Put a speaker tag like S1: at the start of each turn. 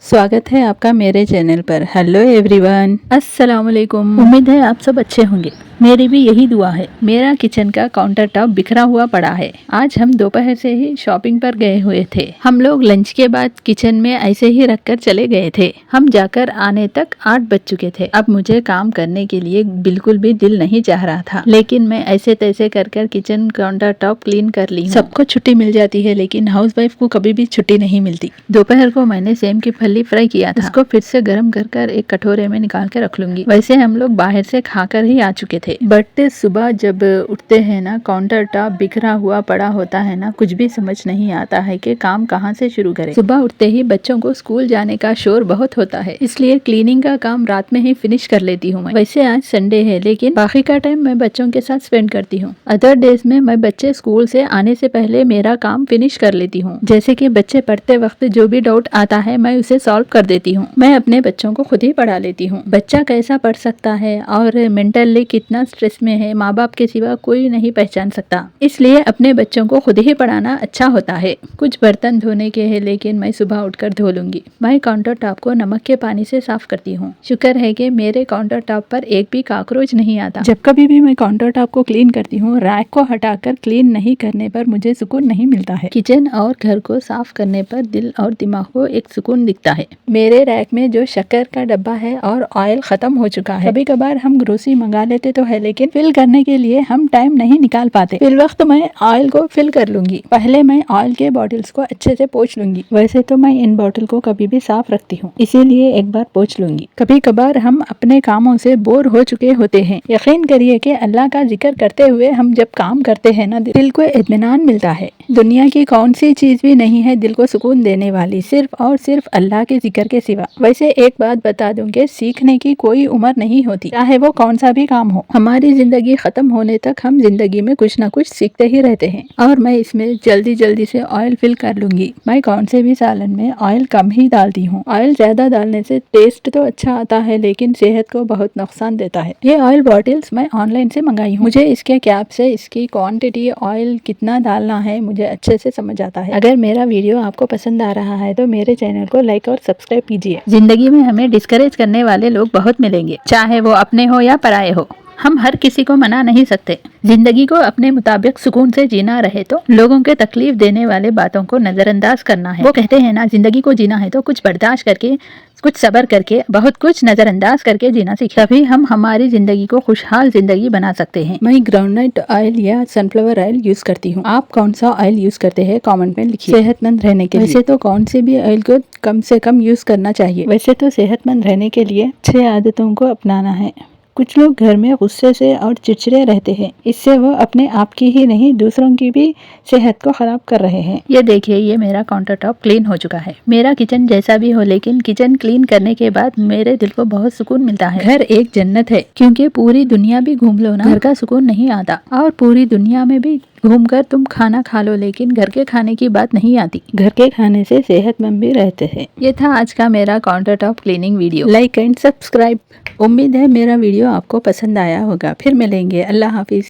S1: स्वागत है आपका मेरे चैनल पर। हेलो एवरीवन, अस्सलाम वालेकुम। उम्मीद है आप सब अच्छे होंगे। मेरी भी यही दुआ है। मेरा किचन का काउंटर टॉप बिखरा हुआ पड़ा है। आज हम दोपहर से ही शॉपिंग पर गए हुए थे। हम लोग लंच के बाद किचन में ऐसे ही रखकर चले गए थे। हम जाकर आने तक 8 बज चुके थे। अब मुझे काम करने के लिए बिल्कुल भी दिल नहीं चाह रहा था, लेकिन मैं ऐसे तैसे कर किचन काउंटर टॉप क्लीन कर ली। सबको छुट्टी मिल जाती है, लेकिन हाउसवाइफ को कभी भी छुट्टी नहीं मिलती। दोपहर को मैंने सेम की फली फ्राई किया था। उसको फिर से गर्म कर एक कटोरे में निकाल के रख लूंगी। वैसे हम लोग बाहर से खाकर ही आ चुके थे, बट सुबह जब उठते हैं ना, काउंटर टॉप बिखरा हुआ पड़ा होता है ना, कुछ भी समझ नहीं आता है कि काम कहाँ से शुरू करें। सुबह उठते ही बच्चों को स्कूल जाने का शोर बहुत होता है, इसलिए क्लीनिंग का काम रात में ही फिनिश कर लेती हूँ मैं। वैसे आज संडे है, लेकिन बाकी का टाइम मैं बच्चों के साथ स्पेंड करती हूँ। अदर डेज में मैं बच्चे स्कूल से आने से पहले मेरा काम फिनिश कर लेती हूँ। जैसे कि बच्चे पढ़ते वक्त जो भी डाउट आता है मैं उसे सॉल्व कर देती हूँ। मैं अपने बच्चों को खुद ही पढ़ा लेती हूँ। बच्चा कैसा पढ़ सकता है और मेंटली कितना स्ट्रेस में है, माँ बाप के सिवा कोई नहीं पहचान सकता। इसलिए अपने बच्चों को खुद ही पढ़ाना अच्छा होता है। कुछ बर्तन धोने के हैं, लेकिन मैं सुबह उठकर धो लूंगी। मैं काउंटर टॉप को नमक के पानी से साफ करती हूँ। शुक्र है कि मेरे काउंटर टॉप पर एक भी कॉकरोच नहीं आता। जब कभी भी मैं काउंटर टॉप को क्लीन करती हूँ, रैक को हटाकर क्लीन नहीं करने पर मुझे सुकून नहीं मिलता है। किचन और घर को साफ करने पर दिल और दिमाग को एक सुकून दिखता है। मेरे रैक में जो शक्कर का डब्बा है और ऑयल खत्म हो चुका है। कभी कभार हम ग्रोसरी मंगा लेते तो है, लेकिन फिल करने के लिए हम टाइम नहीं निकाल पाते। फिल वक्त मैं ऑयल को फिल कर लूंगी। पहले मैं ऑयल के बॉटल्स को अच्छे से पोंछ लूंगी। वैसे तो मैं इन बॉटल को कभी भी साफ रखती हूँ, इसीलिए एक बार पोंछ लूंगी। कभी कभार हम अपने कामों से बोर हो चुके होते हैं। यकीन करिए कि अल्लाह का जिक्र करते हुए हम जब काम करते हैं ना, दिल को इत्मीनान मिलता है। दुनिया की कौन सी चीज भी नहीं है दिल को सुकून देने वाली, सिर्फ और सिर्फ अल्लाह के जिक्र के सिवा। वैसे एक बात बता दूं कि सीखने की कोई उम्र नहीं होती, चाहे वो कौन सा भी काम हो। हमारी जिंदगी खत्म होने तक हम जिंदगी में कुछ ना कुछ सीखते ही रहते हैं। और मैं इसमें जल्दी से ऑयल फिल कर लूंगी। मैं कौन से भी सालन में ऑयल कम ही डालती हूँ। ऑयल ज्यादा डालने से टेस्ट तो अच्छा आता है, लेकिन सेहत को बहुत नुकसान देता है। ये ऑयल बॉटल्स मैं ऑनलाइन से मंगाई हूँ। मुझे इसके कैप से इसकी क्वांटिटी, ऑयल कितना डालना है, मुझे अच्छे से समझ आता है। अगर मेरा वीडियो आपको पसंद आ रहा है तो मेरे चैनल को लाइक और सब्सक्राइब कीजिए। जिंदगी में हमें डिस्करेज करने वाले लोग बहुत मिलेंगे, चाहे वो अपने हो या पराये हो। हम हर किसी को मना नहीं सकते। जिंदगी को अपने मुताबिक सुकून से जीना रहे तो लोगों के तकलीफ देने वाले बातों को नजरअंदाज करना है। वो कहते हैं ना, जिंदगी को जीना है तो कुछ बर्दाश्त करके, कुछ सब्र करके, बहुत कुछ नजरअंदाज करके जीना सीखें। तभी हम हमारी जिंदगी को खुशहाल जिंदगी बना सकते हैं। मैं ग्राउंडनट ऑयल या सनफ्लावर ऑयल यूज करती हूँ। आप कौन सा ऑयल यूज करते हैं कमेंट में लिखिए। सेहतमंद रहने के लिए वैसे तो कौन से भी ऑयल को कम से कम यूज करना चाहिए। वैसे तो सेहतमंद रहने के लिए अच्छे आदतों को अपनाना है। कुछ लोग घर में गुस्से से और चिड़चिड़े रहते हैं, इससे वो अपने आप की ही नहीं दूसरों की भी सेहत को खराब कर रहे हैं। ये देखिए, ये मेरा काउंटर टॉप क्लीन हो चुका है। मेरा किचन जैसा भी हो, लेकिन किचन क्लीन करने के बाद मेरे दिल को बहुत सुकून मिलता है। घर एक जन्नत है, क्योंकि पूरी दुनिया भी घूम लो ना, घर का सुकून नहीं आता। और पूरी दुनिया में भी घूमकर तुम खाना खा लो, लेकिन घर के खाने की बात नहीं आती। घर के खाने से सेहतमंद भी रहते हैं। ये था आज का मेरा counter top cleaning video. Like and subscribe. उम्मीद है मेरा वीडियो आपको पसंद आया होगा। फिर मिलेंगे। अल्लाह हाफिज।